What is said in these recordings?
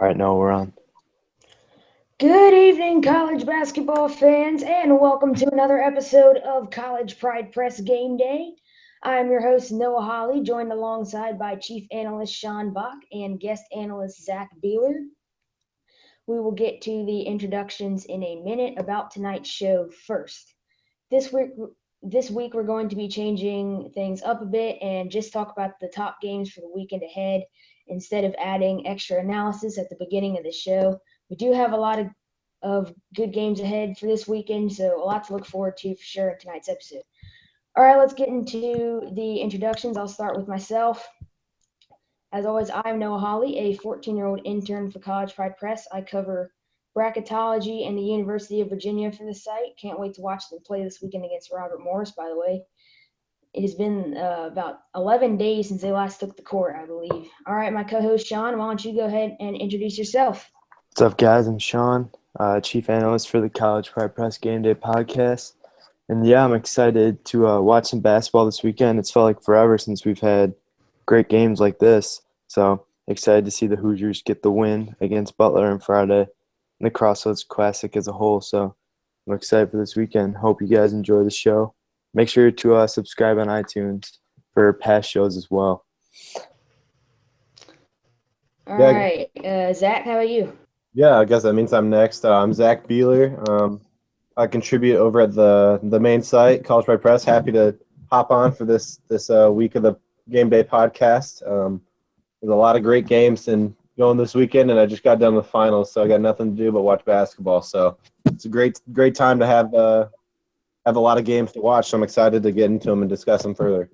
All right, no, we're on. Good evening, college basketball fans, and welcome to another episode of College Pride Press Game Day. I'm your host, Noah Holly, joined alongside by Chief Analyst Sean Bach and guest analyst Zach Beeler. We will get to the introductions in a minute. About tonight's show first. This week, this week we're going to be changing things up a bit and just talk about the top games for the weekend ahead instead of adding extra analysis at the beginning of the show. We do have a lot of good games ahead for this weekend, so a lot to look forward to for sure in tonight's episode. All right, let's get into the introductions. I'll start with myself. As always, I'm Noah Holly, a 14-year-old intern for College Pride Press. I cover bracketology and the University of Virginia for the site. Can't wait to watch them play this weekend against Robert Morris, by the way. It has been about 11 days since they last took the court, I believe. All right, my co-host Sean, why don't you go ahead and introduce yourself? What's up, guys? I'm Sean, Chief Analyst for the College Pride Press Game Day podcast. And yeah, I'm excited to watch some basketball this weekend. It's felt like forever since we've had great games like this. So excited to see the Hoosiers get the win against Butler on Friday and the Crossroads Classic as a whole. So I'm excited for this weekend. Hope you guys enjoy the show. Make sure to subscribe on iTunes for past shows as well. All Yeah, right, Zach, how about you? yeah. I guess that means I'm next. I'm Zach Beeler. I contribute over at the main site, College by Press. Happy to hop on for this week of the Game Day podcast. There's a lot of great games and going this weekend, and I just got done with finals, so I got nothing to do but watch basketball. So it's a great time to have a lot of games to watch. So I'm excited to get into them and discuss them further.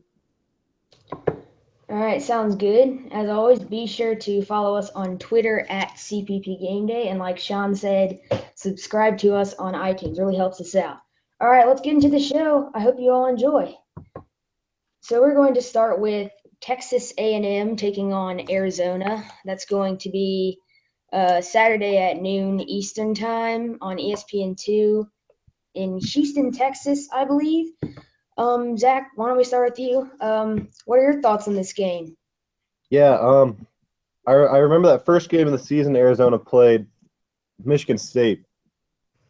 All right, sounds good. As always, be sure to follow us on Twitter at CPP Gameday, and like Sean said, subscribe to us on iTunes. Really helps us out. All right, let's get into the show. I hope you all enjoy. So we're going to start with Texas A&M taking on Arizona. That's going to be Saturday at noon Eastern Time on ESPN2 in Houston, Texas, I believe. Zach, why don't we start with you? What are your thoughts on this game? Yeah. I remember that first game of the season Arizona played Michigan State,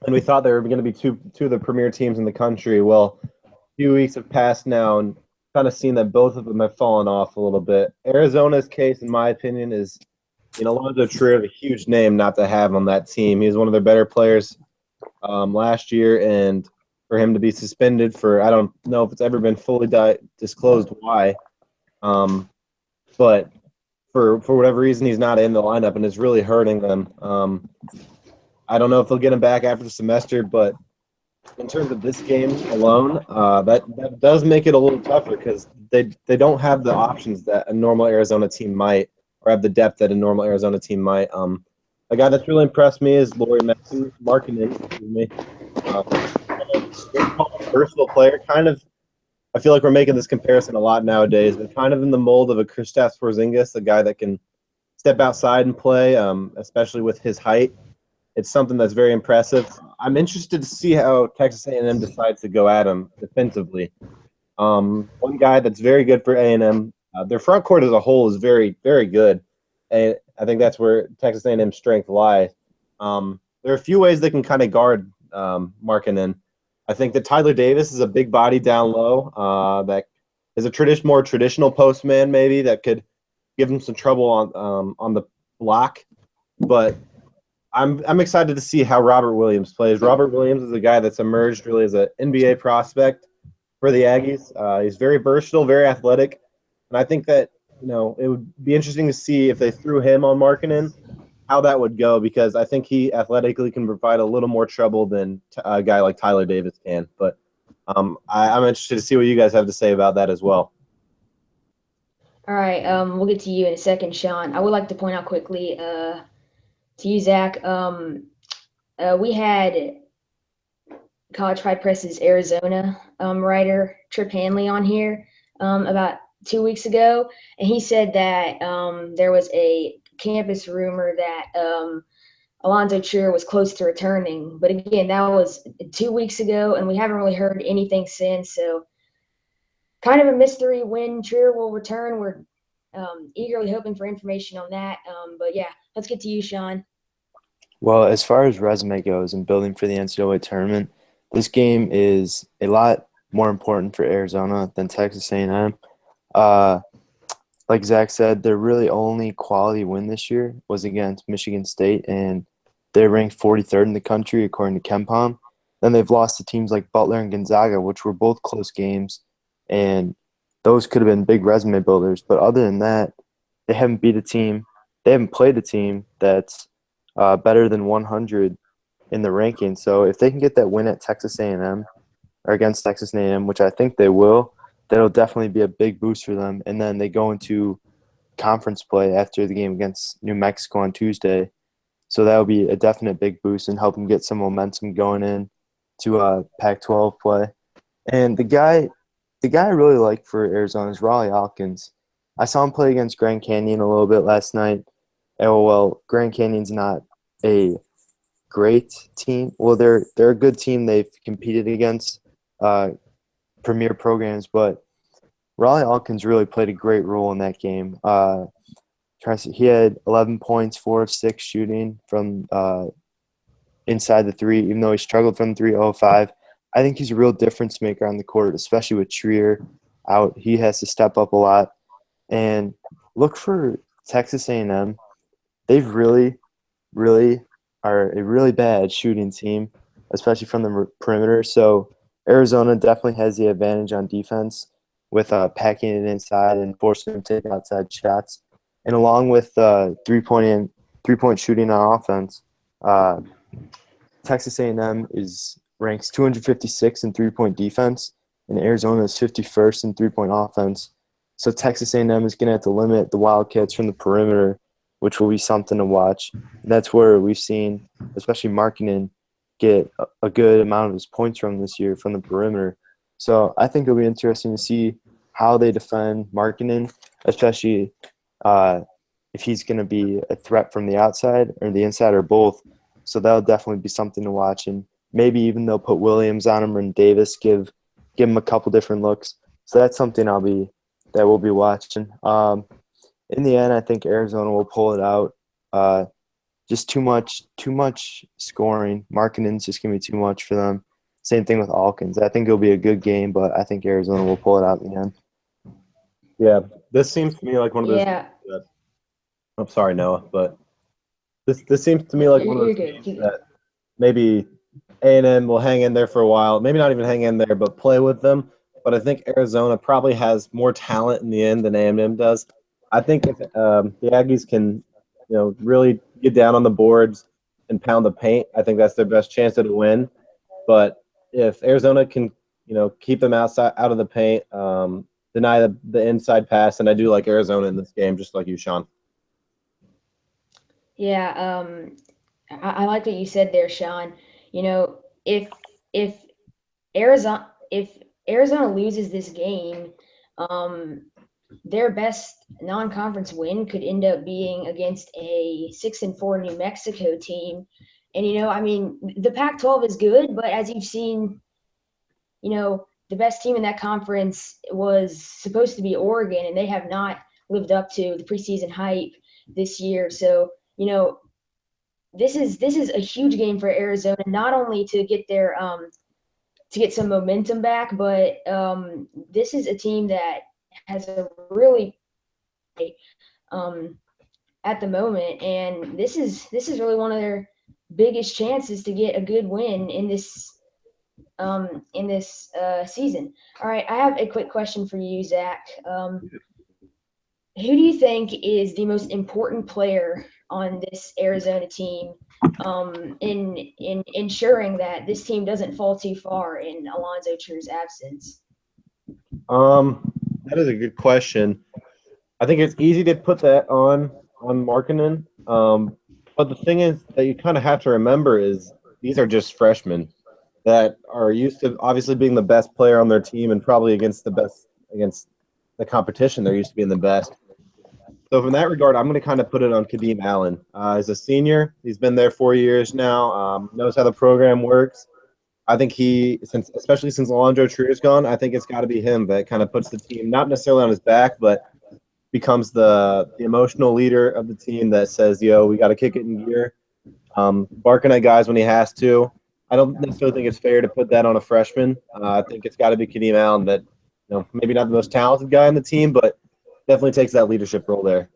and we thought they were going to be two of the premier teams in the country. Well, a few weeks have passed now, and kind of seen that both of them have fallen off a little bit. Arizona's case, in my opinion, is Alonzo Trier, a huge name not to have on that team. He's one of their better players last year, and for him to be suspended for, I don't know if it's ever been fully disclosed why, but for whatever reason he's not in the lineup, and it's really hurting them. I don't know if they'll get him back after the semester, but in terms of this game alone, that does make it a little tougher because they don't have the options that a normal Arizona team might, or have the depth that a normal Arizona team might. A guy that's really impressed me is Laurie Markkinen. Excuse me. Versatile player, kind of. I feel like we're making this comparison a lot nowadays, but kind of in the mold of a Kristaps Porzingis, a guy that can step outside and play, especially with his height. It's something that's very impressive. I'm interested to see how Texas A&M decides to go at him defensively. One guy that's very good for A&M, their front court as a whole is very, very good, and I think that's where Texas A&M's strength lies. There are a few ways they can kind of guard Markkinen. I think that Tyler Davis is a big body down low that is a more traditional postman maybe that could give him some trouble on the block, but I'm excited to see how Robert Williams plays. Robert Williams is a guy that's emerged really as an NBA prospect for the Aggies. He's very versatile, very athletic, and I think that it would be interesting to see if they threw him on Markkinen, how that would go, because I think he athletically can provide a little more trouble than a guy like Tyler Davis can. But I'm interested to see what you guys have to say about that as well. All right, we'll get to you in a second, Sean. I would like to point out quickly to you, Zach. We had College Pride Press's Arizona writer Trip Hanley on here about 2 weeks ago, and he said that there was a campus rumor that Alonzo Trier was close to returning. But again, that was 2 weeks ago, and we haven't really heard anything since. So kind of a mystery when Trier will return. We're Eagerly hoping for information on that. But yeah, let's get to you, Sean. Well, as far as resume goes and building for the NCAA tournament, this game is a lot more important for Arizona than Texas A&M. Uh, like Zach said, their really only quality win this year was against Michigan State, and they're ranked 43rd in the country according to KenPom. Then they've lost to teams like Butler and Gonzaga, which were both close games, and those could have been big resume builders. But other than that, they haven't beat a team. They haven't played a team that's better than 100 in the ranking. So if they can get that win at Texas A&M or against Texas A&M, which I think they will, that'll definitely be a big boost for them. And then they go into conference play after the game against New Mexico on Tuesday. So that will be a definite big boost and help them get some momentum going in to Pac-12 play. And the guy I really like for Arizona is Raleigh Alkins. I saw him play against Grand Canyon a little bit last night. Oh well, Grand Canyon's not a great team. Well, they're a good team. They've competed against uh, premier programs, but Raleigh Alkins really played a great role in that game. He had 11 points, 4 of 6 shooting from inside the three, even though he struggled from 3-0-5. I think he's a real difference maker on the court, especially with Trier out. He has to step up a lot. And look for Texas A&M. They've really, really are a really bad shooting team, especially from the perimeter. So Arizona definitely has the advantage on defense with packing it inside and forcing them to take outside shots. And along with three-point shooting on offense, uh, Texas A&M is ranks 256 in three-point defense, and Arizona is 51st in three-point offense. So Texas A&M is going to have to limit the Wildcats from the perimeter, which will be something to watch. And that's where we've seen, especially Markkanen, get a good amount of his points from this year from the perimeter. So I think it'll be interesting to see how they defend Markkanen, especially if he's going to be a threat from the outside or the inside or both. So that'll definitely be something to watch. And maybe even they'll put Williams on him and Davis, give him a couple different looks. So that's something that we'll be watching. In the end, I think Arizona will pull it out. Just too much scoring. Markkanen's just gonna be too much for them. Same thing with Alkins. I think it'll be a good game, but I think Arizona will pull it out in the end. Yeah, this seems to me like one of those. Yeah, I'm sorry, Noah, but this seems to me like one of you're those good. games that maybe A&M will hang in there for a while. Maybe not even hang in there, but play with them. But I think Arizona probably has more talent in the end than A&M does. I think if the Aggies can, really get down on the boards and pound the paint, I think that's their best chance at a win. But if Arizona can, keep them out of the paint, deny the inside pass, and I do like Arizona in this game, just like you, Sean. Yeah, I like what you said there, Sean. If if if Arizona loses this game, um, their best non-conference win could end up being against a 6-4 New Mexico team. And I mean, the Pac-12 is good, but as you've seen, the best team in that conference was supposed to be Oregon, and they have not lived up to the preseason hype this year. So, this is a huge game for Arizona, not only to get to get some momentum back, but this is a team that has a really um, at the moment, and this is really one of their biggest chances to get a good win in this season. All right, I have a quick question for you, Zach. Who do you think is the most important player on this Arizona team in ensuring that this team doesn't fall too far in Alonzo Trier's absence? That is a good question. I think it's easy to put that on Markkanen. But the thing is that you kind of have to remember is these are just freshmen that are used to obviously being the best player on their team and probably against the competition. They're used to being the best. So from that regard, I'm going to kind of put it on Kadeem Allen. He's a senior. He's been there 4 years now. Knows how the program works. I think especially since Alonzo Trier is gone, I think it's got to be him that kind of puts the team not necessarily on his back, but becomes the emotional leader of the team that says, "Yo, we got to kick it in gear." Barking at guys when he has to. I don't necessarily think it's fair to put that on a freshman. I think it's got to be Kadeem Allen that, maybe not the most talented guy on the team, but definitely takes that leadership role there.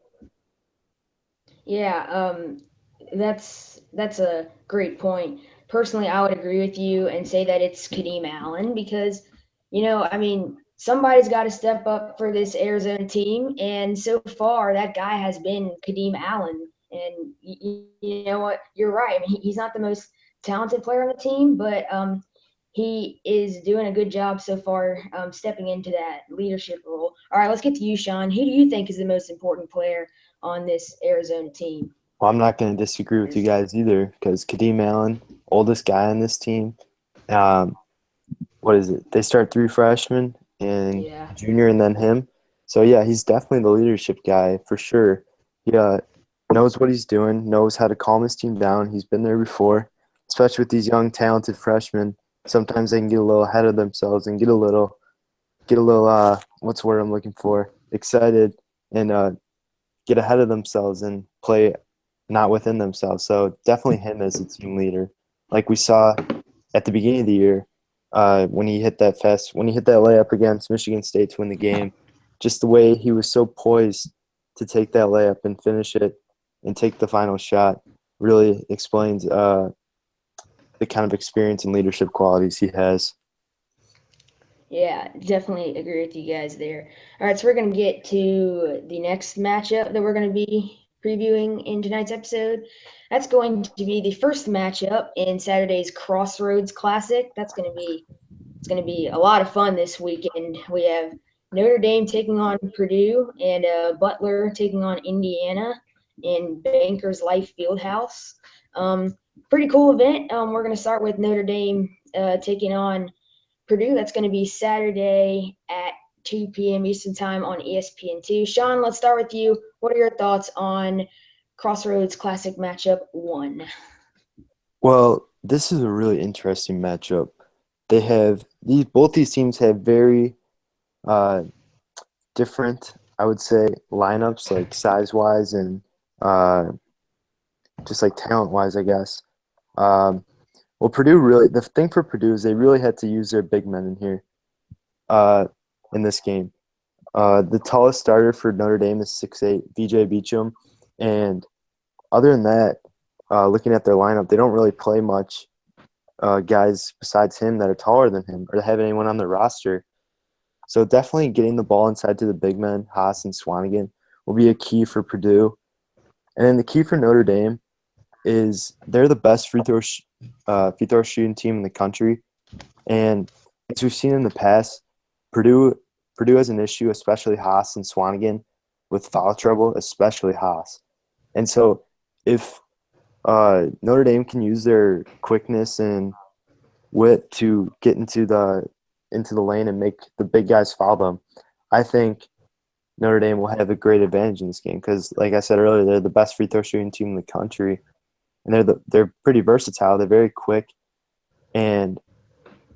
Yeah, that's a great point. Personally, I would agree with you and say that it's Kadeem Allen because, I mean, somebody's got to step up for this Arizona team, and so far that guy has been Kadeem Allen. And you know what? You're right. I mean, he's not the most talented player on the team, but he is doing a good job so far, stepping into that leadership role. All right, let's get to you, Sean. Who do you think is the most important player on this Arizona team? Well, I'm not going to disagree with you guys either because Kadeem Allen, oldest guy on this team. Um, what is it? They start 3 freshmen and Yeah. junior and then him. So, yeah, he's definitely the leadership guy for sure. He knows what he's doing, knows how to calm his team down. He's been there before, especially with these young, talented freshmen. Sometimes they can get a little ahead of themselves and get a little what's the word I'm looking for? Excited and get ahead of themselves and play not within themselves. So definitely him as a team leader, like we saw at the beginning of the year when he hit that layup against Michigan State to win the game. Just the way he was so poised to take that layup and finish it and take the final shot really explains the kind of experience and leadership qualities he has. Yeah, definitely agree with you guys there. All right, so we're going to get to the next matchup that we're going to be previewing in tonight's episode. That's going to be the first matchup in Saturday's Crossroads Classic. It's going to be a lot of fun this weekend. We have Notre Dame taking on Purdue and Butler taking on Indiana in Bankers Life Fieldhouse. Pretty cool event. We're going to start with Notre Dame taking on Purdue. That's going to be Saturday at 2 p.m. Eastern Time on ESPN2. Sean, let's start with you. What are your thoughts on Crossroads Classic Matchup 1? Well, this is a really interesting matchup. They have both these teams have very uh, different, I would say, lineups, like size wise and uh, just like talent wise, I guess. Um, well, the thing for Purdue is they really had to use their big men in here uh, in this game. The tallest starter for Notre Dame is 6'8", VJ Beecham, and other than that, looking at their lineup, they don't really play much guys besides him that are taller than him or have anyone on their roster. So definitely getting the ball inside to the big men, Haas and Swanigan, will be a key for Purdue. And then the key for Notre Dame is they're the best free throw shooting team in the country. And as we've seen in the past, Purdue has an issue, especially Haas and Swanigan, with foul trouble, especially Haas. And so if Notre Dame can use their quickness and wit to get into the lane and make the big guys foul them, I think Notre Dame will have a great advantage in this game because, like I said earlier, they're the best free throw shooting team in the country, and they're pretty versatile. They're very quick, and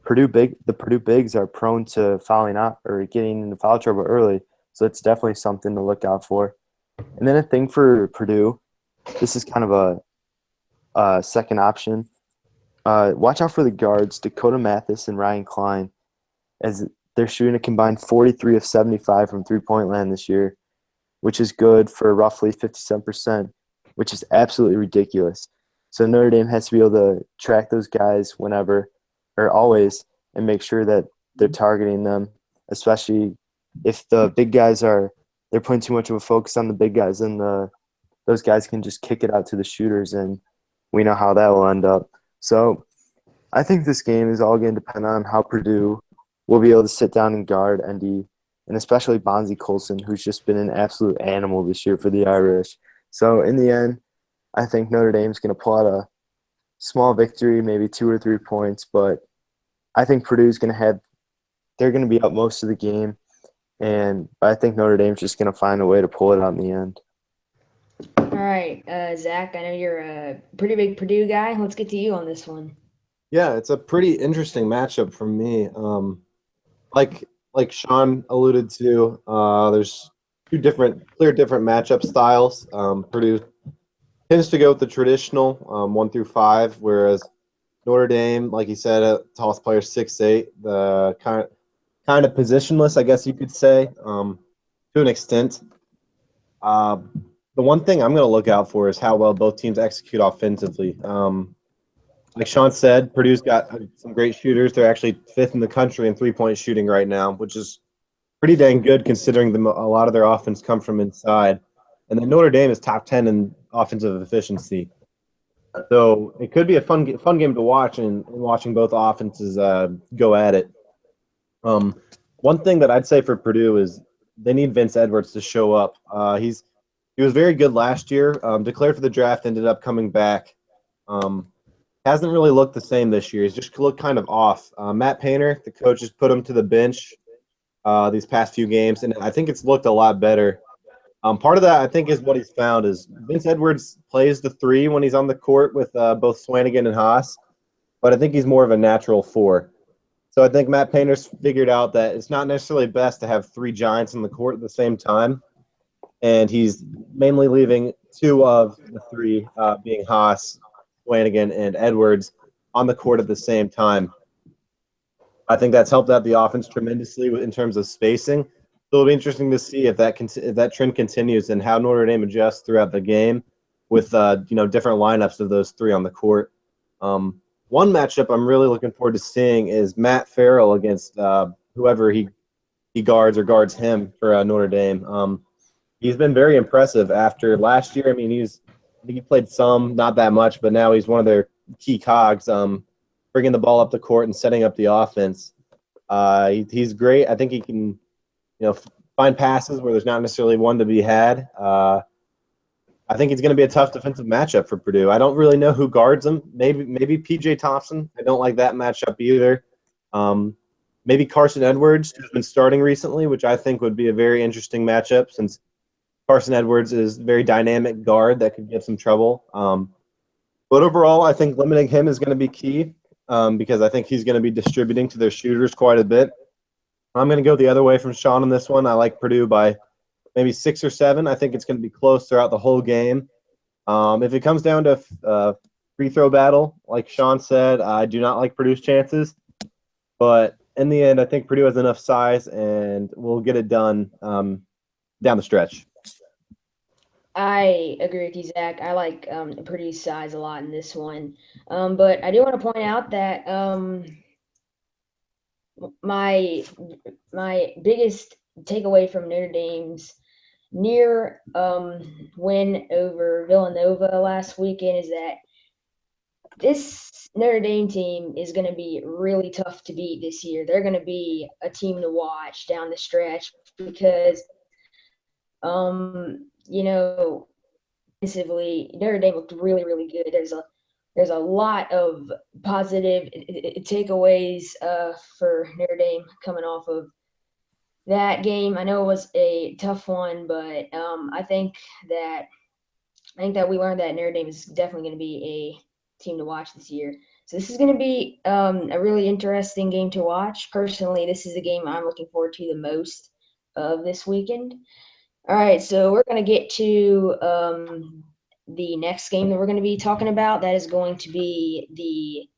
the Purdue bigs are prone to fouling out or getting into foul trouble early, so it's definitely something to look out for. And then a thing for Purdue, this is kind of a second option. Watch out for the guards, Dakota Mathis and Ryan Klein, as they're shooting a combined 43 of 75 from three-point land this year, which is good for roughly 57%, which is absolutely ridiculous. So Notre Dame has to be able to track those guys whenever or always and make sure that they're targeting them, especially if the big guys they're putting too much of a focus on the big guys and those guys can just kick it out to the shooters, and we know how that will end up. So I think this game is all going to depend on how Purdue will be able to sit down and guard ND, and especially Bonzi Colson, who's just been an absolute animal this year for the Irish. So in the end, I think Notre Dame's going to pull out a small victory, maybe 2 or 3 points, but I think Purdue's going to they're going to be up most of the game, and I think Notre Dame's just going to find a way to pull it out in the end. All right, Zach, I know you're a pretty big Purdue guy. Let's get to you on this one. Yeah, it's a pretty interesting matchup for me. Like Sean alluded to, there's clear different matchup styles. Purdue tends to go with the traditional 1 through 5, whereas Notre Dame, like you said, tallest player 6'8", the kind of positionless, I guess you could say, to an extent. Uh, the one thing I'm going to look out for is how well both teams execute offensively. Like Sean said, Purdue's got some great shooters. They're actually fifth in the country in three-point shooting right now, which is pretty dang good considering a lot of their offense comes from inside. And then Notre Dame is top 10 in offensive efficiency. So it could be a fun game to watch, and watching both offenses go at it. One thing that I'd say for Purdue is they need Vince Edwards to show up. He was very good last year. Declared for the draft, ended up coming back. Hasn't really looked the same this year. He's just looked kind of off. Matt Painter, the coach, has put him to the bench these past few games, and I think it's looked a lot better. Part of that, I think, is what he's found is Vince Edwards plays the 3 when he's on the court with both Swanigan and Haas, but I think he's more of a natural 4. So I think Matt Painter's figured out that it's not necessarily best to have 3 giants on the court at the same time, and he's mainly leaving 2 of the 3, being Haas, Swanigan, and Edwards, on the court at the same time. I think that's helped out the offense tremendously in terms of spacing. So it'll be interesting to see if that trend continues and how Notre Dame adjusts throughout the game with different lineups of those 3 on the court. One matchup I'm really looking forward to seeing is Matt Farrell against whoever he guards him for Notre Dame. He's been very impressive after last year. I mean, I think he played some, not that much, but now he's one of their key cogs, bringing the ball up the court and setting up the offense. He's great. I think he can, find passes where there's not necessarily one to be had. I think it's going to be a tough defensive matchup for Purdue. I don't really know who guards him. Maybe P.J. Thompson. I don't like that matchup either. Maybe Carson Edwards, who's been starting recently, which I think would be a very interesting matchup since Carson Edwards is a very dynamic guard that could give some trouble. But overall, I think limiting him is going to be key because I think he's going to be distributing to their shooters quite a bit. I'm going to go the other way from Sean on this one. I like Purdue by maybe 6 or 7. I think it's going to be close throughout the whole game. If it comes down to free throw battle, like Sean said, I do not like Purdue's chances. But in the end, I think Purdue has enough size and we'll get it done down the stretch. I agree with you, Zach. I like Purdue's size a lot in this one. But I do want to point out that my biggest takeaway from Notre Dame's near win over Villanova last weekend is that this Notre Dame team is going to be really tough to beat this year. They're going to be a team to watch down the stretch because, defensively, Notre Dame looked really, really good. There's a lot of positive takeaways for Notre Dame coming off of that game. I know it was a tough one, but I think that we learned that Notre Dame is definitely going to be a team to watch this year. So this is going to be a really interesting game to watch. Personally, this is the game I'm looking forward to the most of this weekend. All right, so we're going to get to the next game that we're going to be talking about. That is going to be the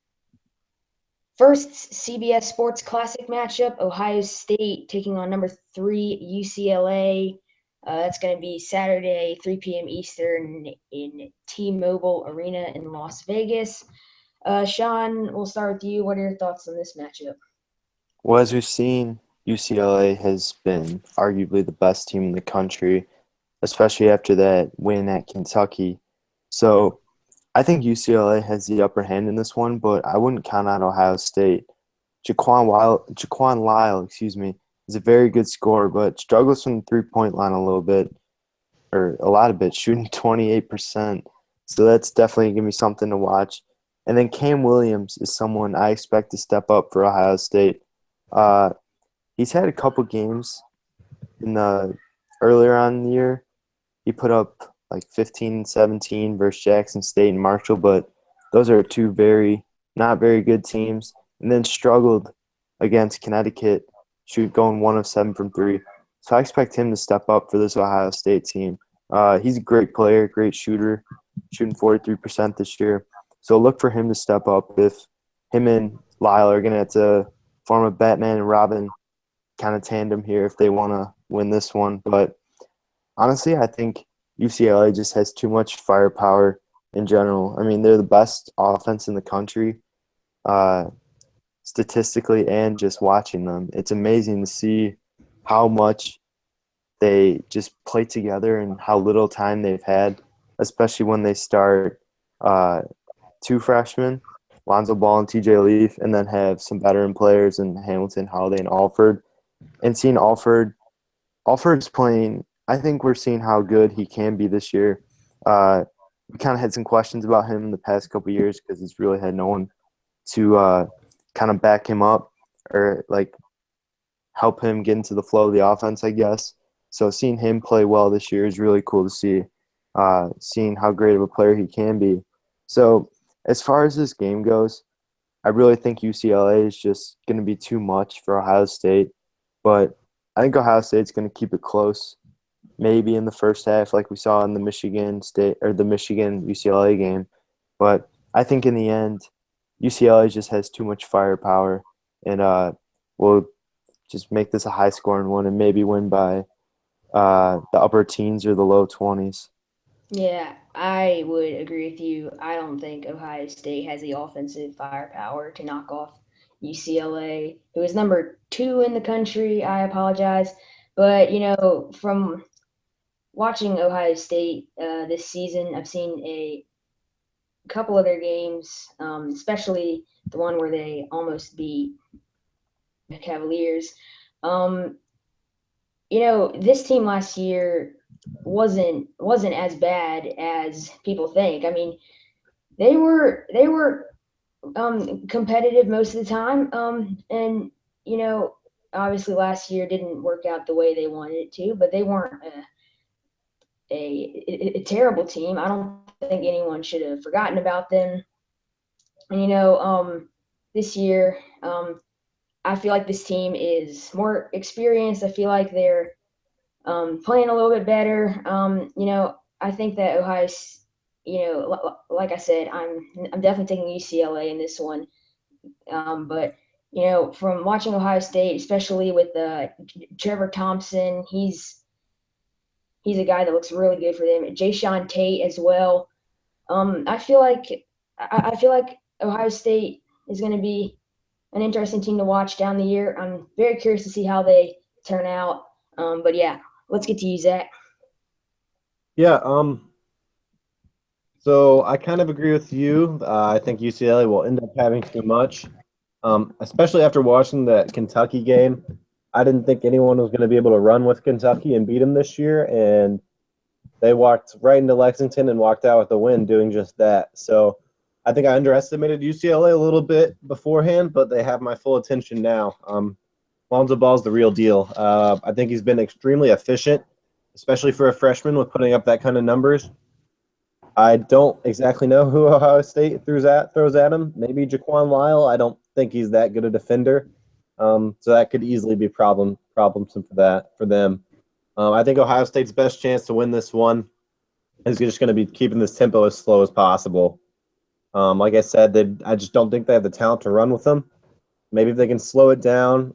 first CBS Sports Classic matchup, Ohio State taking on number 3 UCLA. That's going to be Saturday, 3 p.m. Eastern in T-Mobile Arena in Las Vegas. Sean, we'll start with you. What are your thoughts on this matchup? Well, as we've seen, UCLA has been arguably the best team in the country, especially after that win at Kentucky. So I think UCLA has the upper hand in this one, but I wouldn't count out Ohio State. Jaquan Lyle, is a very good scorer, but struggles from the three-point line a little bit, or a lot of bit, shooting 28%. So that's definitely going to be something to watch. And then Cam Williams is someone I expect to step up for Ohio State. He's had a couple games earlier on in the year. He put up like 15 and 17 versus Jackson State and Marshall, but those are 2 not very good teams. And then struggled against Connecticut, going 1 of 7 from 3. So I expect him to step up for this Ohio State team. He's a great player, great shooter, shooting 43% this year. So look for him to step up. If him and Lyle are going to have to form a Batman and Robin kind of tandem here if they want to win this one. But honestly, I think UCLA just has too much firepower in general. I mean, they're the best offense in the country, uh, statistically and just watching them. It's amazing to see how much they just play together and how little time they've had, especially when they start uh, two freshmen, Lonzo Ball and TJ Leaf, and then have some veteran players in Hamilton, Holiday, and Alford. And seeing Alford's playing, I think we're seeing how good he can be this year. We kind of had some questions about him in the past couple years because he's really had no one to kind of back him up or like help him get into the flow of the offense, I guess. So seeing him play well this year is really cool to see, seeing how great of a player he can be. So as far as this game goes, I really think UCLA is just going to be too much for Ohio State, but I think Ohio State's going to keep it close, maybe in the first half, like we saw in the Michigan State or the Michigan UCLA game. But I think in the end, UCLA just has too much firepower, and will just make this a high scoring one and maybe win by the upper teens or the low 20s. Yeah, I would agree with you. I don't think Ohio State has the offensive firepower to knock off UCLA, who is number 2 in the country. I apologize. But, from watching Ohio State this season, I've seen a couple of their games, especially the one where they almost beat the Cavaliers. Um, this team last year wasn't as bad as people think. I mean, they were competitive most of the time, and obviously last year didn't work out the way they wanted it to, but they weren't a terrible team. I don't think anyone should have forgotten about them. And this year, I feel like this team is more experienced. I feel like they're playing a little bit better. I think that Ohio's, like I said, I'm definitely taking UCLA in this one. But from watching Ohio State, especially with Trevor Thompson, he's a guy that looks really good for them. Jay Tate as well. I feel like I feel like Ohio State is going to be an interesting team to watch down the year. I'm very curious to see how they turn out. But yeah, let's get to you, Zach. Yeah. So I kind of agree with you. I think UCLA will end up having too much, especially after watching that Kentucky game. I didn't think anyone was going to be able to run with Kentucky and beat them this year, and they walked right into Lexington and walked out with a win doing just that. So I think I underestimated UCLA a little bit beforehand, but they have my full attention now. Lonzo Ball's the real deal. I think he's been extremely efficient, especially for a freshman with putting up that kind of numbers. I don't exactly know who Ohio State throws at him. Maybe Jaquan Lyle. I don't think he's that good a defender, so that could easily be problemsome for them. I think Ohio State's best chance to win this one is just going to be keeping this tempo as slow as possible. Like I said, I just don't think they have the talent to run with them. Maybe if they can slow it down,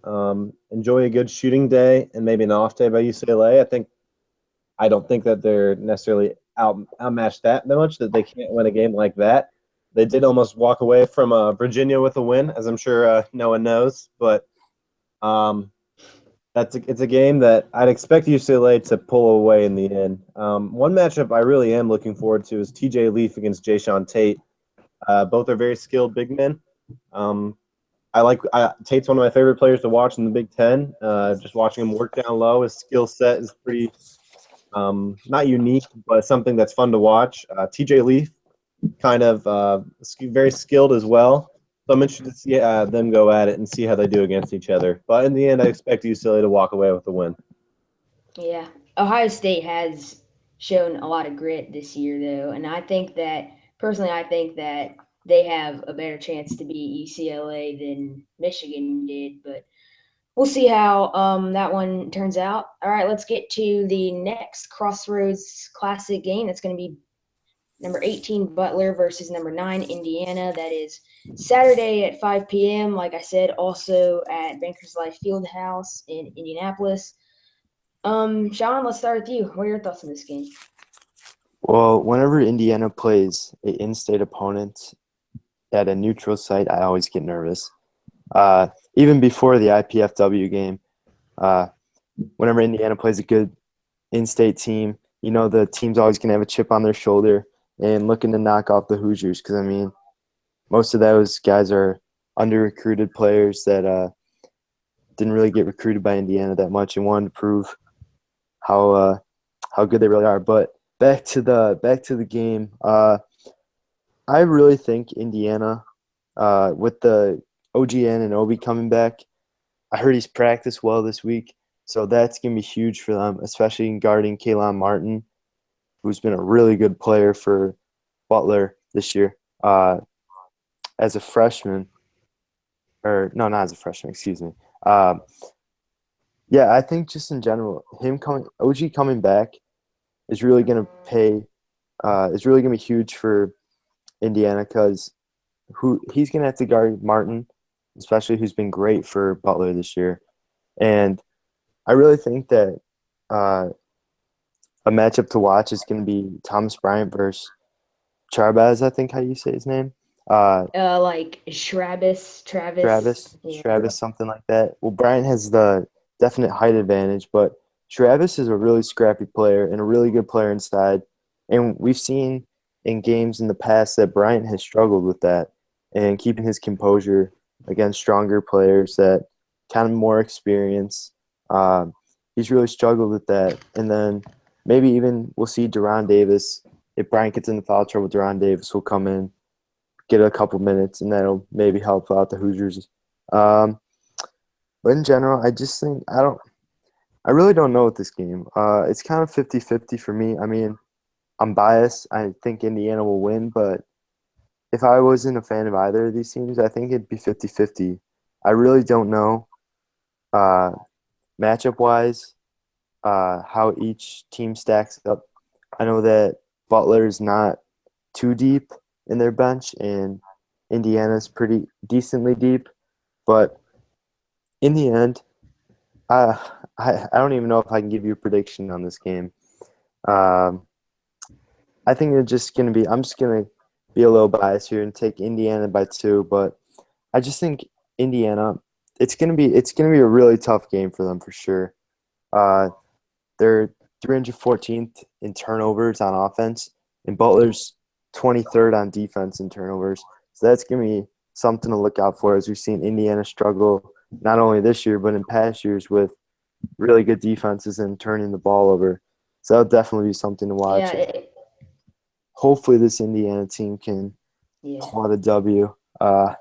enjoy a good shooting day, and maybe an off day by UCLA. I don't think that they're necessarily outmatched that much that they can't win a game like that. They did almost walk away from Virginia with a win, as I'm sure no one knows. But um, it's a game that I'd expect UCLA to pull away in the end. One matchup I really am looking forward to is TJ Leaf against Jay Tate. Both are very skilled big men. Um, Tate's one of my favorite players to watch in the Big Ten. Just watching him work down low, his skill set is pretty not unique, but something that's fun to watch. TJ Leaf, kind of very skilled as well. So I'm interested to see them go at it and see how they do against each other. But in the end, I expect UCLA to walk away with the win. Yeah, Ohio State has shown a lot of grit this year, though, and I think that they have a better chance to beat UCLA than Michigan did. But we'll see how that one turns out. All right, let's get to the next Crossroads Classic game. That's going to be number 18 Butler versus number 9 Indiana. That is Saturday at 5 p.m. Like I said, also at Bankers Life Fieldhouse in Indianapolis. Sean, let's start with you. What are your thoughts on this game? Well, whenever Indiana plays an in-state opponent at a neutral site, I always get nervous. Even before the IPFW game, whenever Indiana plays a good in-state team, you know the team's always going to have a chip on their shoulder and looking to knock off the Hoosiers because, I mean, most of those guys are under-recruited players that didn't really get recruited by Indiana that much and wanted to prove how good they really are. But back to the game, I really think Indiana, with the OGN and Obi coming back, I heard he's practiced well this week, so that's gonna be huge for them, especially in guarding Kalon Martin, who's been a really good player for Butler this year. As a freshman, or no, not as a freshman, excuse me. Yeah, I think just in general, OG coming back is really gonna is really gonna be huge for Indiana because he's gonna have to guard Martin, especially who's been great for Butler this year, and I really think that a matchup to watch is going to be Thomas Bryant versus Charbaz, I think how you say his name. Like Travis. Yeah. Travis, something like that. Well, Bryant has the definite height advantage, but Travis is a really scrappy player and a really good player inside. And we've seen in games in the past that Bryant has struggled with that and keeping his composure against stronger players that kind of more experience. He's really struggled with that. And then maybe even we'll see Deron Davis. If Bryant gets into foul trouble, Deron Davis will come in, get a couple minutes, and that'll maybe help out the Hoosiers. But in general, I just think I really don't know with this game. It's kind of 50-50 for me. I mean, I'm biased. I think Indiana will win, but if I wasn't a fan of either of these teams, I think it'd be 50-50. I really don't know matchup-wise how each team stacks up. I know that Butler's not too deep in their bench, and Indiana's pretty decently deep. But in the end, I don't even know if I can give you a prediction on this game. I think it's just going to be – I'm just going to be a little biased here and take Indiana by 2. But I just think Indiana – it's going to be a really tough game for them for sure. They're 314th in turnovers on offense, and Butler's 23rd on defense in turnovers. So that's going to be something to look out for as we've seen Indiana struggle not only this year but in past years with really good defenses and turning the ball over. So that'll definitely be something to watch. Yeah. Hopefully this Indiana team can Yeah. claw the W.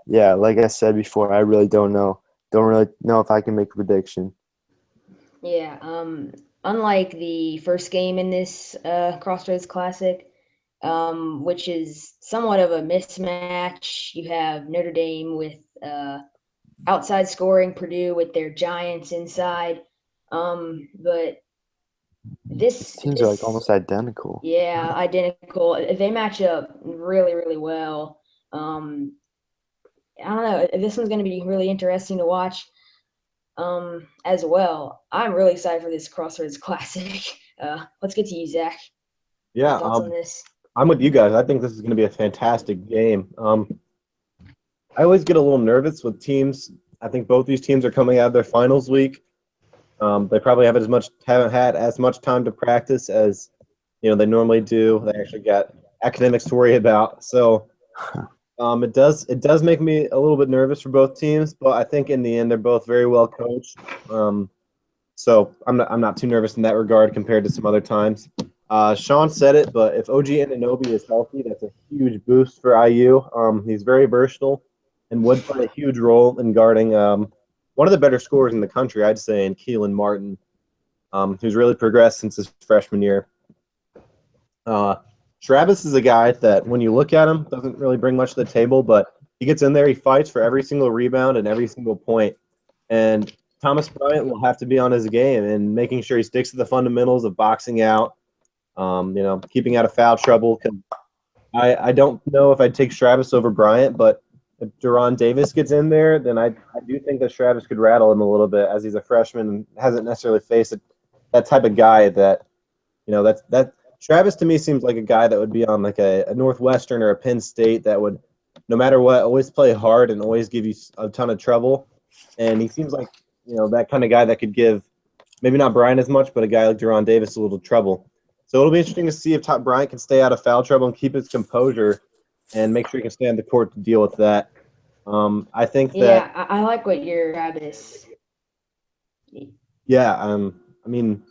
Yeah, like I said before, I really don't know. Don't really know if I can make a prediction. Yeah. Unlike the first game in this Crossroads Classic, which is somewhat of a mismatch. You have Notre Dame with outside scoring, Purdue with their giants inside. But These teams are like almost identical. Yeah, identical. They match up really, really well. I don't know. This one's going to be really interesting to watch as well. I'm really excited for this Crossroads Classic. Let's get to you, Zach. Yeah, Thoughts on this? I'm with you guys. I think this is going to be a fantastic game. I always get a little nervous with teams. I think both these teams are coming out of their finals week. They probably haven't had as much time to practice as they normally do. They actually got academics to worry about. So it does make me a little bit nervous for both teams, but I think in the end they're both very well coached. So I'm not too nervous in that regard compared to some other times. Sean said it, but if OG Anunoby is healthy, that's a huge boost for IU. He's very versatile and would play a huge role in guarding one of the better scorers in the country, I'd say, in Keelan Martin, who's really progressed since his freshman year. Travis is a guy that, when you look at him, doesn't really bring much to the table, but he gets in there, he fights for every single rebound and every single point. And Thomas Bryant will have to be on his game and making sure he sticks to the fundamentals of boxing out, keeping out of foul trouble. I don't know if I'd take Travis over Bryant, but if Deron Davis gets in there, then I do think that Travis could rattle him a little bit as he's a freshman and hasn't necessarily faced that type of guy that, that Travis to me seems like a guy that would be on like a Northwestern or a Penn State that would, no matter what, always play hard and always give you a ton of trouble. And he seems like, that kind of guy that could give maybe not Bryant as much, but a guy like Deron Davis a little trouble. So it'll be interesting to see if Top Bryant can stay out of foul trouble and keep his composure and make sure he can stay on the court to deal with that. I think that. Yeah, I like what your Travis. Yeah, I mean,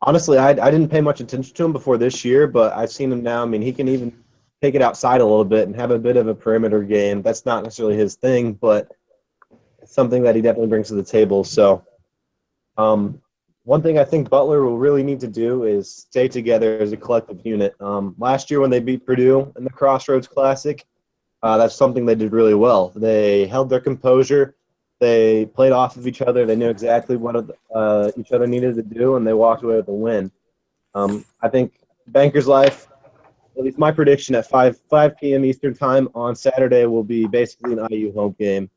honestly, I didn't pay much attention to him before this year, but I've seen him now. I mean, he can even take it outside a little bit and have a bit of a perimeter game. That's not necessarily his thing, but it's something that he definitely brings to the table. So, one thing I think Butler will really need to do is stay together as a collective unit. Last year when they beat Purdue in the Crossroads Classic, that's something they did really well. They held their composure. They played off of each other. They knew exactly what each other needed to do, and they walked away with a win. I think Banker's Life, at least my prediction at 5 p.m. Eastern time on Saturday, will be basically an IU home game.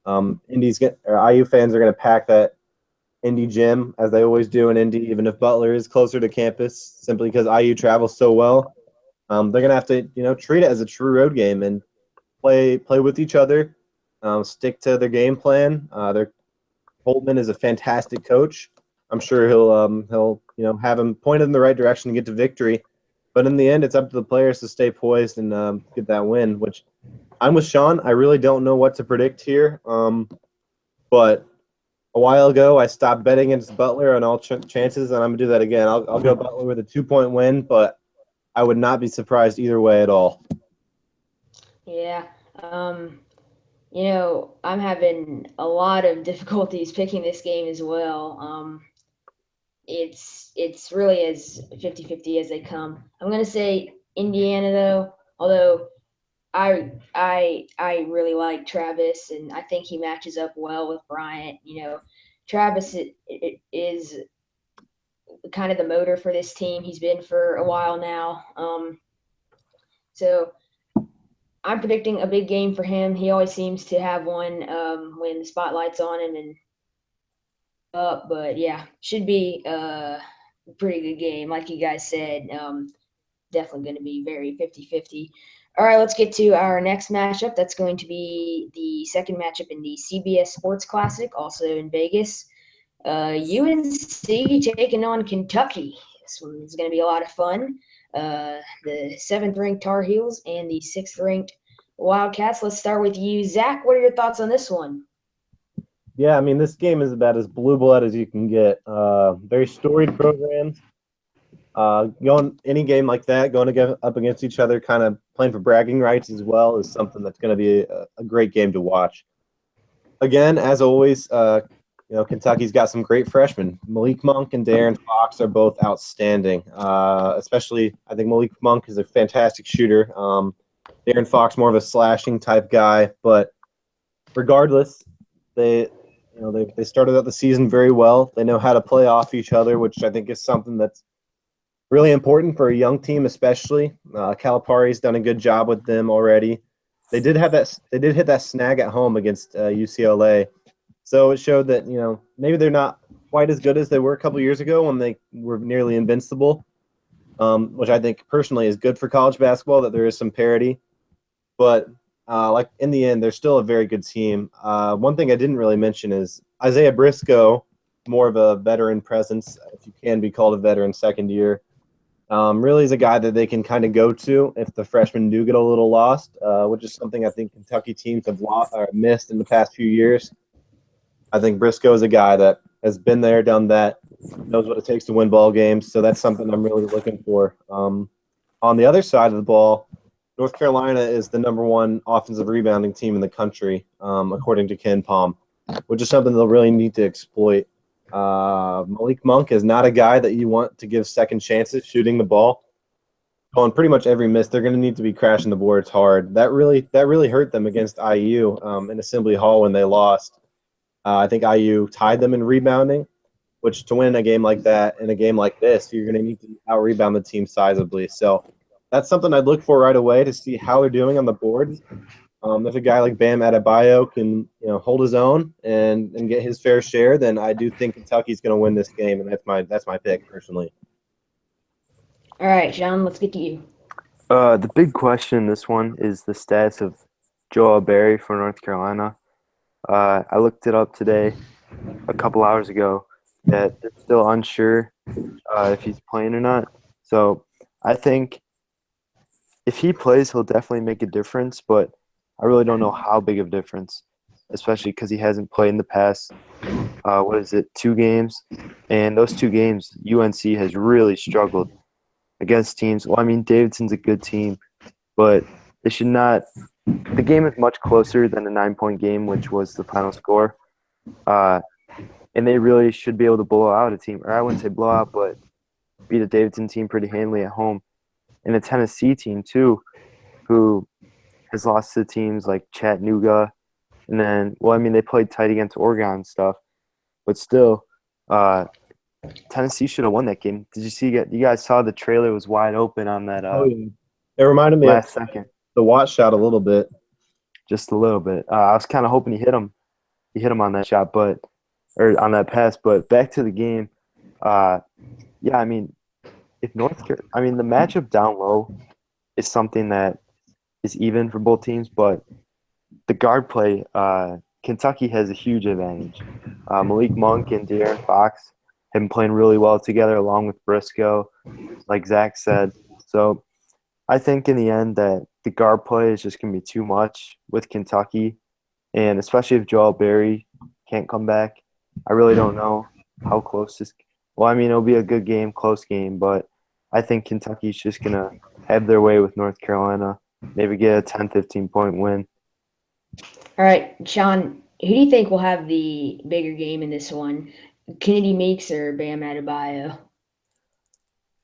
IU fans are going to pack that Indy gym, as they always do in Indy, even if Butler is closer to campus, simply because IU travels so well. They're going to have to, treat it as a true road game and play with each other, stick to their game plan. Their Holtman is a fantastic coach. I'm sure he'll have him pointed in the right direction to get to victory. But in the end, it's up to the players to stay poised and get that win. Which I'm with Sean. I really don't know what to predict here, but a while ago, I stopped betting against Butler on all chances, and I'm going to do that again. I'll go Butler with a 2-point win, but I would not be surprised either way at all. Yeah. I'm having a lot of difficulties picking this game as well. It's really as 50-50 as they come. I'm going to say Indiana, though, although I really like Travis, and I think he matches up well with Bryant. Travis is kind of the motor for this team. He's been for a while now. So I'm predicting a big game for him. He always seems to have one when the spotlight's on him and up. But yeah, should be a pretty good game. Like you guys said, definitely going to be very 50-50. All right, let's get to our next matchup. That's going to be the second matchup in the CBS Sports Classic, also in Vegas. UNC taking on Kentucky. This one is going to be a lot of fun. The 7th-ranked Tar Heels and the 6th-ranked Wildcats. Let's start with you, Zach. What are your thoughts on this one? Yeah, I mean, this game is about as blue blood as you can get. Very storied programs. Going any game like that, going to go up against each other, kind of playing for bragging rights as well, is something that's going to be a great game to watch. Again, as always, Kentucky's got some great freshmen. Malik Monk and Darren Fox are both outstanding. Especially, I think Malik Monk is a fantastic shooter. Darren Fox more of a slashing type guy, but regardless, they started out the season very well. They know how to play off each other, which I think is something that's really important for a young team, especially. Calipari's done a good job with them already. They did hit that snag at home against UCLA, so it showed that maybe they're not quite as good as they were a couple years ago when they were nearly invincible. Which I think personally is good for college basketball, that there is some parity. But like in the end, they're still a very good team. One thing I didn't really mention is Isaiah Briscoe, more of a veteran presence, if you can be called a veteran second year. Really is a guy that they can kind of go to if the freshmen do get a little lost, which is something I think Kentucky teams have missed in the past few years. I think Briscoe is a guy that has been there, done that, knows what it takes to win ball games. So that's something I'm really looking for. On the other side of the ball, North Carolina is the #1 offensive rebounding team in the country, according to Ken Palm, which is something they'll really need to exploit. Malik Monk is not a guy that you want to give second chances shooting the ball. On pretty much every miss, they're going to need to be crashing the boards hard. That really hurt them against IU in Assembly Hall when they lost. I think IU tied them in rebounding, which to win a game like that in a game like this, you're going to need to out-rebound the team sizably. So that's something I'd look for right away to see how they're doing on the boards. If a guy like Bam Adebayo can, hold his own and get his fair share, then I do think Kentucky's going to win this game, and that's my pick personally. All right, Sean, let's get to you. The big question in this one is the status of Joel Berry for North Carolina. I looked it up today, a couple hours ago, that they're still unsure if he's playing or not. So I think if he plays, he'll definitely make a difference, but I really don't know how big of a difference, especially because he hasn't played in the past, 2 games? And those 2 games, UNC has really struggled against teams. Well, I mean, Davidson's a good team, but they should not. The game is much closer than a 9-point game, which was the final score. And they really should be able to blow out a team, or I wouldn't say blow out, but beat a Davidson team pretty handily at home. And a Tennessee team, too, who has lost to teams like Chattanooga. And then, well, I mean, they played tight against Oregon and stuff, but still, Tennessee should have won that game. Did you see? You guys saw the trailer was wide open on that Yeah. It reminded me of last second, the Watt shot a little bit. just a little bit. I was kind of hoping he hit him. He hit him on that shot, or on that pass. But back to the game. Yeah, I mean, if I mean, the matchup down low is something that is even for both teams, but the guard play, Kentucky has a huge advantage. Malik Monk and De'Aaron Fox have been playing really well together, along with Briscoe, like Zach said. So I think in the end that the guard play is just going to be too much with Kentucky, and especially if Joel Berry can't come back. I really don't know how close this. Well, I mean, it'll be a good game, close game, but I think Kentucky's just going to have their way with North Carolina, maybe get a 10, 15-point win. All right, Sean, who do you think will have the bigger game in this one? Kennedy Meeks or Bam Adebayo?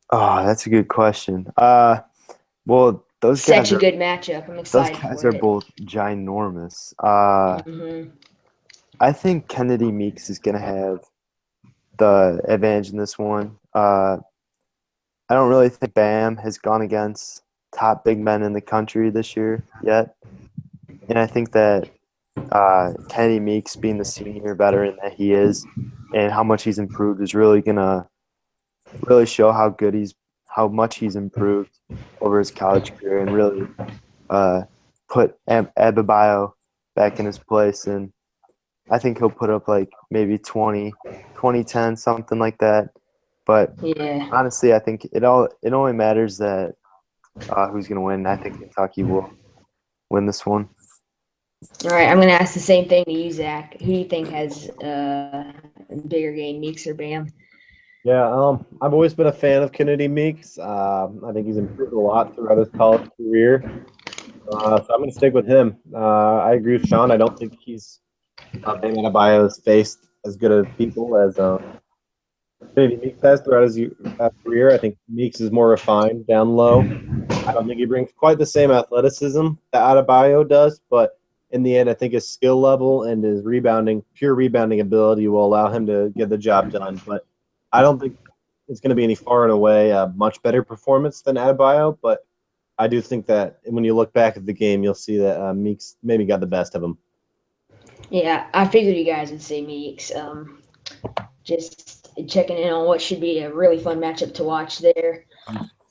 Oh, that's a good question. Well, Such a good matchup. I'm those excited guys for are it. both ginormous. Mm-hmm. I think Kennedy Meeks is going to have the advantage in this one. I don't really think Bam has gone against top big men in the country this year yet, and I think that Kennedy Meeks, being the senior veteran that he is, and how much he's improved, is really gonna really show how much he's improved over his college career, and really put Adebayo back in his place. And I think he'll put up like maybe 20, 10, something like that. But Yeah. honestly, I think it only matters that who's going to win. I think Kentucky will win this one. All right, I'm going to ask the same thing to you, Zach. Who do you think has a bigger game, Meeks or Bam? Yeah, I've always been a fan of Kennedy Meeks. I think he's improved a lot throughout his college career. So I'm going to stick with him. I agree with Sean. I don't think Bam Adebayo has faced as good of people as Kennedy Meeks has throughout his career. I think Meeks is more refined down low. I don't think he brings quite the same athleticism that Adebayo does, but in the end, I think his skill level and his pure rebounding ability will allow him to get the job done. But I don't think it's going to be any far and away a much better performance than Adebayo. But I do think that when you look back at the game, you'll see that Meeks maybe got the best of him. Yeah, I figured you guys would say Meeks. Just checking in on what should be a really fun matchup to watch there.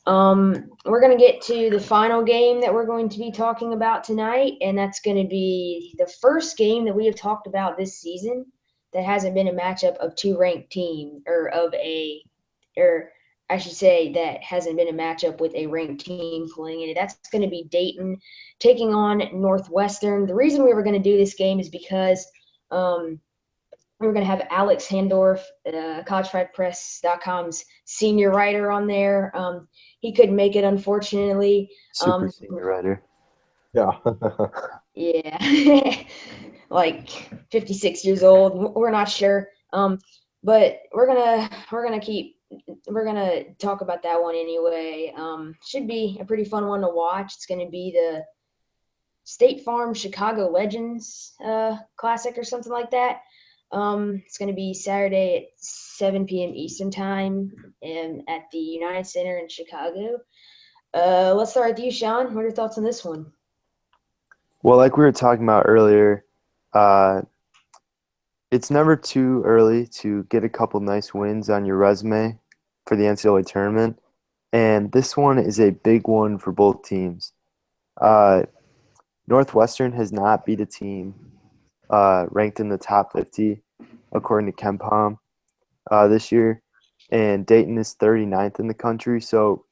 We're going to get to the final game that we're going to be talking about tonight, and that's going to be the first game that we have talked about this season that hasn't been a matchup of 2 ranked teams, or I should say that hasn't been a matchup with a ranked team playing in it. That's going to be Dayton taking on Northwestern. The reason we were going to do this game is because we were going to have Alex Handorf, collegepridepress.com's senior writer, on there. He couldn't make it, unfortunately. Super senior writer. Yeah. Yeah. Like 56 years old. We're not sure. But we're gonna talk about that one anyway. Should be a pretty fun one to watch. It's gonna be the State Farm Chicago Legends Classic or something like that. It's going to be Saturday at 7 p.m. Eastern Time and at the United Center in Chicago. Let's start with you, Sean. What are your thoughts on this one? Well, like we were talking about earlier, uh, it's never too early to get a couple nice wins on your resume for the NCAA tournament, and this one is a big one for both teams. Uh, Northwestern has not beat a team ranked in the top 50 according to KenPom this year, and Dayton is 39th in the country. So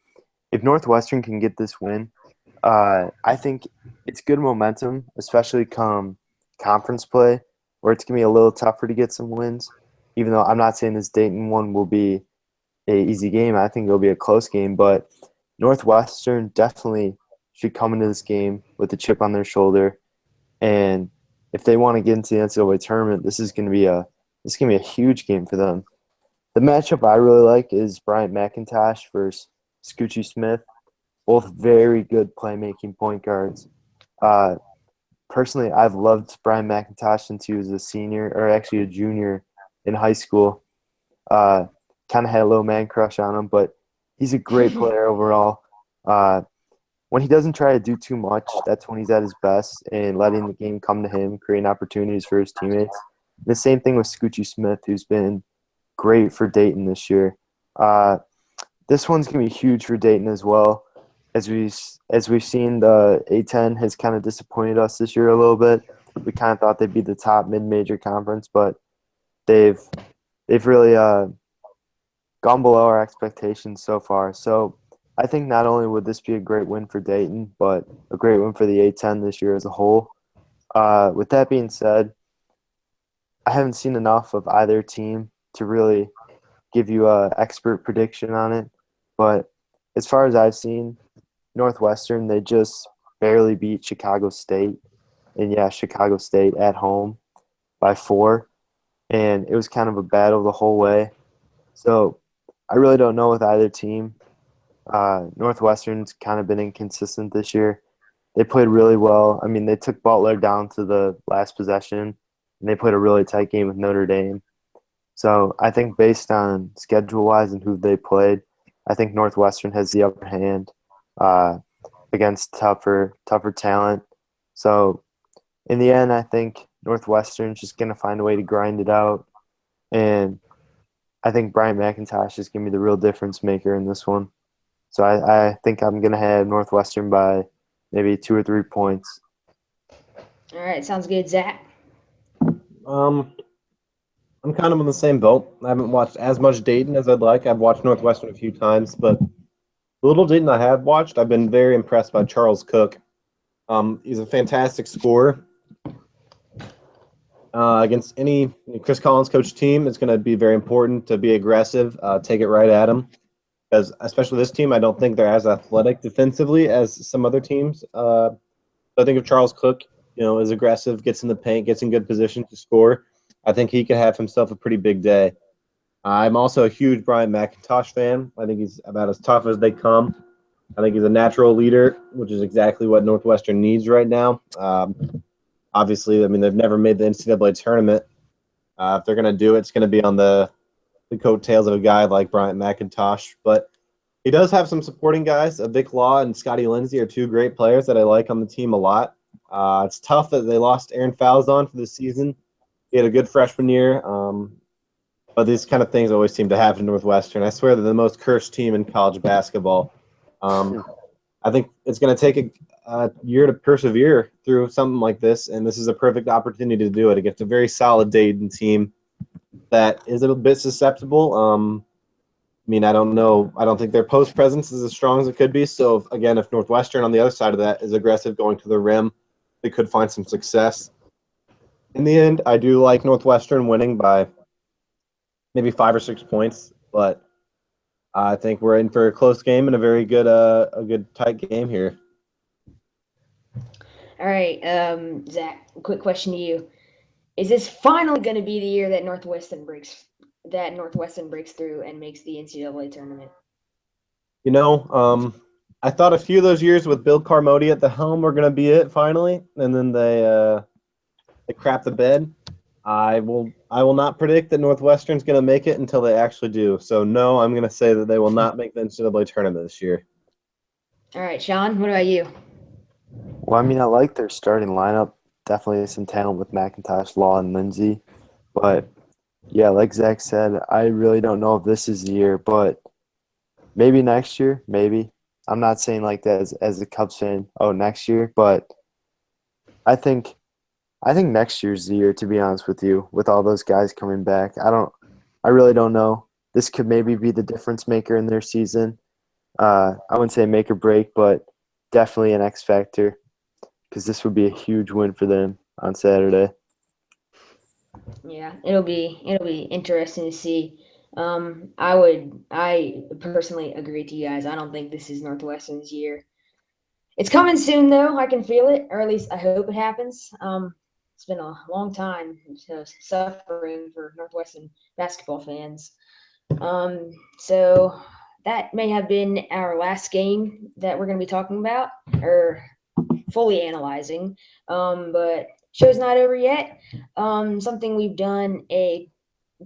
if Northwestern can get this win, I think it's good momentum, especially come conference play, where it's gonna be a little tougher to get some wins. Even though I'm not saying this Dayton one will be a easy game, I think it'll be a close game. But Northwestern definitely should come into this game with a chip on their shoulder, and if they want to get into the NCAA tournament, this is gonna be a huge game for them. The matchup I really like is Bryant McIntosh versus Scoochie Smith, both very good playmaking point guards. Uh, Personally, I've loved Brian McIntosh since he was a senior, or actually a junior in high school. Uh, kind of had a little man crush on him, but he's a great player overall. Uh, when he doesn't try to do too much, that's when he's at his best and letting the game come to him, creating opportunities for his teammates. The same thing with Scoochie Smith, who's been great for Dayton this year. Uh, this one's gonna be huge for Dayton as well. As we've seen, the A10 has kind of disappointed us this year a little bit. We kind of thought they'd be the top mid-major conference, but they've really gone below our expectations so far. So I think not only would this be a great win for Dayton, but a great win for the A10 this year as a whole. With that being said, I haven't seen enough of either team to really give you a expert prediction on it. But as far as I've seen, Northwestern, they just barely beat Chicago State. And yeah, Chicago State at home by 4. And it was kind of a battle the whole way. So I really don't know with either team. Northwestern's kind of been inconsistent this year. They played really well. I mean, they took Butler down to the last possession, and they played a really tight game with Notre Dame. So I think based on schedule-wise and who they played, I think Northwestern has the upper hand uh, against tougher talent. So in the end, I think Northwestern's just going to find a way to grind it out. And I think Brian McIntosh is going to be the real difference maker in this one. So I think I'm going to have Northwestern by maybe 2 or 3 points. All right, sounds good, Zach. I'm kind of on the same boat. I haven't watched as much Dayton as I'd like. I've watched Northwestern a few times, but the little Dayton I have watched, I've been very impressed by Charles Cook. He's a fantastic scorer. Against any Chris Collins coach team, it's going to be very important to be aggressive, take it right at him. Because especially this team, I don't think they're as athletic defensively as some other teams. I think if Charles Cook, is aggressive, gets in the paint, gets in good position to score, I think he could have himself a pretty big day. I'm also a huge Brian McIntosh fan. I think he's about as tough as they come. I think he's a natural leader, which is exactly what Northwestern needs right now. Obviously, I mean, they've never made the NCAA tournament. If they're going to do it, it's going to be on the coattails of a guy like Bryant McIntosh. But he does have some supporting guys. Vic Law and Scotty Lindsey are 2 great players that I like on the team a lot. It's tough that they lost Aaron Falzon for the season. He had a good freshman year. But these kind of things always seem to happen in Northwestern. I swear they're the most cursed team in college basketball. I think it's going to take a year to persevere through something like this, and this is a perfect opportunity to do it against a very solid Dayton team that is a bit susceptible. I mean, I don't know. I don't think their post presence is as strong as it could be. So, if Northwestern on the other side of that is aggressive going to the rim, they could find some success. In the end, I do like Northwestern winning by maybe 5 or 6 points, but I think we're in for a close game and a very good, tight game here. All right, Zach, quick question to you. Is this finally going to be the year that Northwestern breaks through and makes the NCAA tournament? I thought a few of those years with Bill Carmody at the helm were going to be it finally, and then they crap the bed. I will not predict that Northwestern's going to make it until they actually do. So no, I'm going to say that they will not make the NCAA tournament this year. All right, Sean, what about you? Well, I mean, I like their starting lineup. Definitely some talent with McIntosh, Law, and Lindsay. But yeah, like Zach said, I really don't know if this is the year, but maybe next year, maybe. I'm not saying like that as a Cubs fan, oh, next year, but I think next year's the year, to be honest with you, with all those guys coming back. I really don't know. This could maybe be the difference maker in their season. I wouldn't say make or break, but definitely an X factor because this would be a huge win for them on Saturday. Yeah, it'll be interesting to see. I personally agree with you guys. I don't think this is Northwestern's year. It's coming soon though. I can feel it, or at least I hope it happens. It's been a long time suffering for Northwestern basketball fans. So that may have been our last game that we're going to be talking about or fully analyzing. But show's not over yet. Something we've done a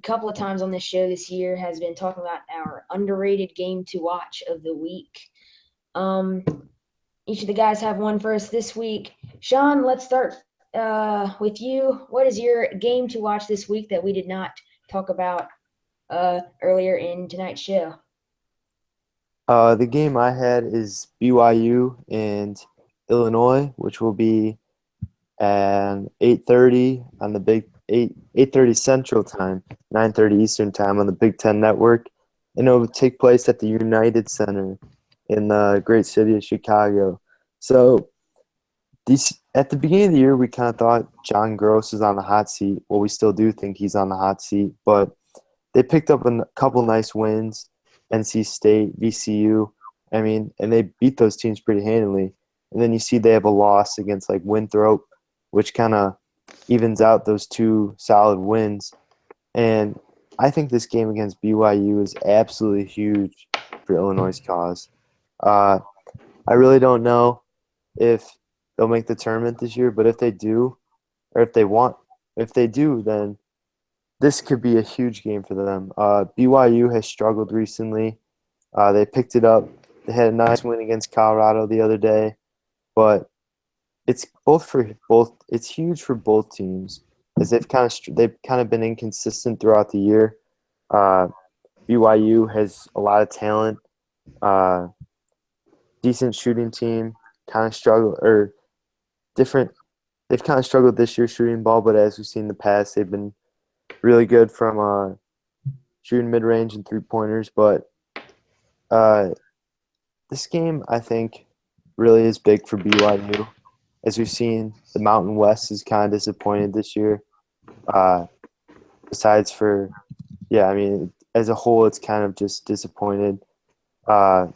couple of times on this show this year has been talking about our underrated game to watch of the week. Each of the guys have one for us this week. Sean, let's start with you. What is your game to watch this week that we did not talk about earlier in tonight's show? The game I had is BYU and Illinois, which will be at 8:30 on the big 8:30 Central Time, 9:30 Eastern Time on the Big Ten Network, and it will take place at the United Center in the great city of Chicago. So at the beginning of the year, we kind of thought John Gross is on the hot seat. Well, we still do think he's on the hot seat, but they picked up a couple nice wins. NC State, VCU. I mean, and they beat those teams pretty handily. And then you see they have a loss against like Winthrop, which kind of evens out those two solid wins. And I think this game against BYU is absolutely huge for Illinois' cause. I really don't know if they'll make the tournament this year, but if they do, or if they do, then this could be a huge game for them. BYU has struggled recently. They picked it up. They had a nice win against Colorado the other day, but it's It's huge for both teams as they've kind of been inconsistent throughout the year. BYU has a lot of talent, decent shooting team. Kind of struggle or different. They've kind of struggled this year shooting ball, but as we've seen in the past, they've been really good from shooting mid-range and three-pointers. But this game, I think, really is big for BYU. As we've seen, the Mountain West is kind of disappointed this year. I mean, as a whole, it's kind of just disappointed. But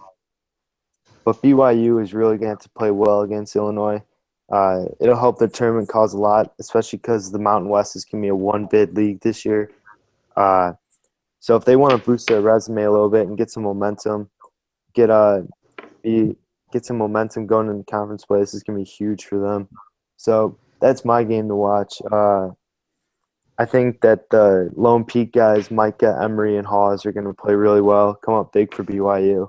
BYU is really going to have to play well against Illinois. It'll help the tournament cause a lot, especially because the Mountain West is going to be a one-bid league this year. So if they want to boost their resume a little bit and get some momentum, get some momentum going in the conference play, this is going to be huge for them. So that's my game to watch. I think that the Lone Peak guys, Micah, Emery, and Hawes, are going to play really well, come up big for BYU.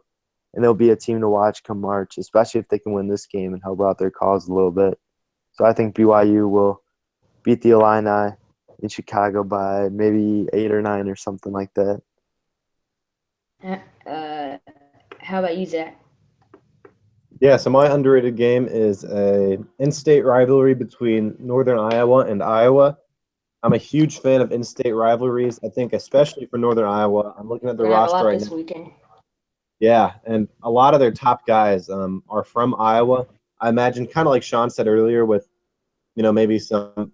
And they'll be a team to watch come March, especially if they can win this game and help out their cause a little bit. So I think BYU will beat the Illini in Chicago by maybe 8 or 9 or something like that. How about you, Zach? Yeah, so my underrated game is a in-state rivalry between Northern Iowa and Iowa. I'm a huge fan of in-state rivalries. I think especially for Northern Iowa, I'm looking at the We're gonna have a roster lot right this now. weekend. Yeah, and a lot of their top guys are from Iowa. I imagine, kind of like Sean said earlier, with maybe some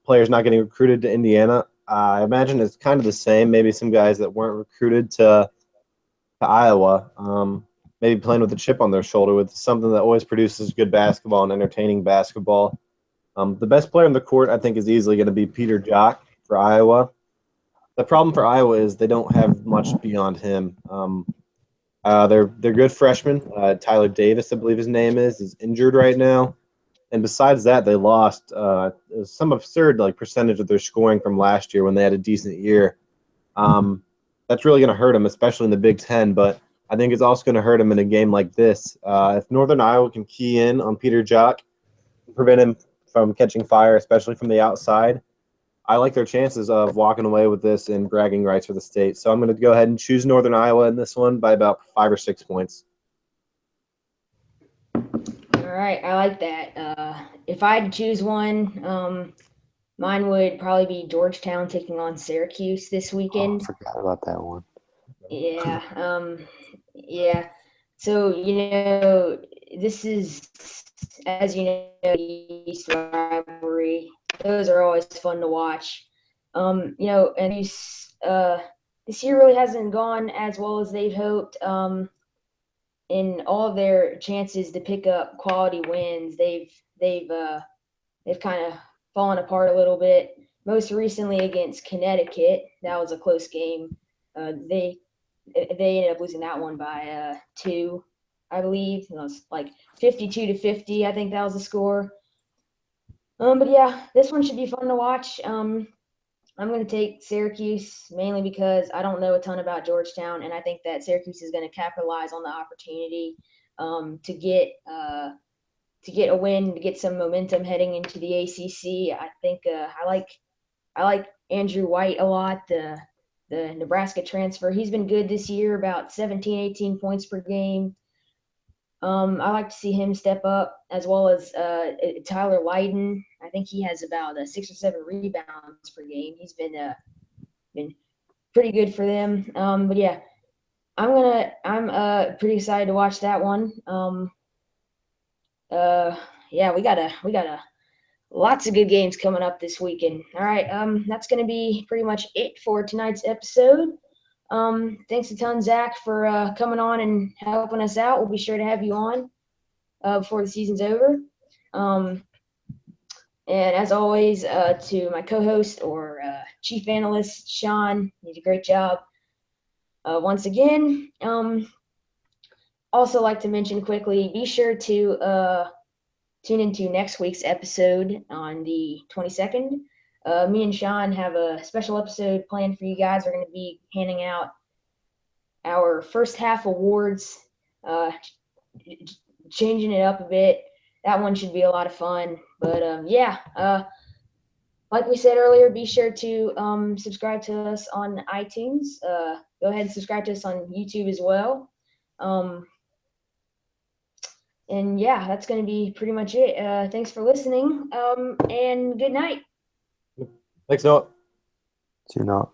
players not getting recruited to Indiana. I imagine it's kind of the same. Maybe some guys that weren't recruited to Iowa, maybe playing with a chip on their shoulder, with something that always produces good basketball and entertaining basketball. The best player on the court, I think, is easily going to be Peter Jock for Iowa. The problem for Iowa is they don't have much beyond him. They're good freshmen. Tyler Davis, I believe his name is injured right now. And besides that, they lost some absurd percentage of their scoring from last year when they had a decent year. That's really going to hurt them, especially in the Big Ten. But I think it's also going to hurt them in a game like this. If Northern Iowa can key in on Peter Jock, prevent him from catching fire, especially from the outside, I like their chances of walking away with this and bragging rights for the state. So I'm going to go ahead and choose Northern Iowa in this one by about 5 or 6 points. All right, I like that. If I had to choose one, mine would probably be Georgetown taking on Syracuse this weekend. I forgot about that one. Yeah. Yeah. So, this is, as you know, the East rivalry. Those are always fun to watch. And this year really hasn't gone as well as they'd hoped. In all of their chances to pick up quality wins, they've kind of fallen apart a little bit. Most recently against Connecticut, that was a close game. They ended up losing that one by 2, I believe. It was like 52-50. I think that was the score. But yeah, this one should be fun to watch. I'm going to take Syracuse mainly because I don't know a ton about Georgetown, and I think that Syracuse is going to capitalize on the opportunity to get a win, to get some momentum heading into the ACC. I think I like Andrew White a lot, the Nebraska transfer. He's been good this year, about 17, 18 points per game. I like to see him step up, as well as Tyler Lydon. I think he has about 6 or 7 rebounds per game. He's been pretty good for them. But yeah, I'm pretty excited to watch that one. Yeah, we got lots of good games coming up this weekend. All right, that's gonna be pretty much it for tonight's episode. Thanks a ton, Zach, for coming on and helping us out. We'll be sure to have you on before the season's over. And as always, to my co-host or chief analyst, Sean, you did a great job once again. Also like to mention quickly, be sure to tune into next week's episode on the 22nd. Me and Sean have a special episode planned for you guys. We're going to be handing out our first half awards, changing it up a bit. That one should be a lot of fun. But yeah, like we said earlier, be sure to subscribe to us on iTunes. Go ahead and subscribe to us on YouTube as well. And yeah, that's going to be pretty much it. Thanks for listening, and good night. Thanks, Noah. Do not.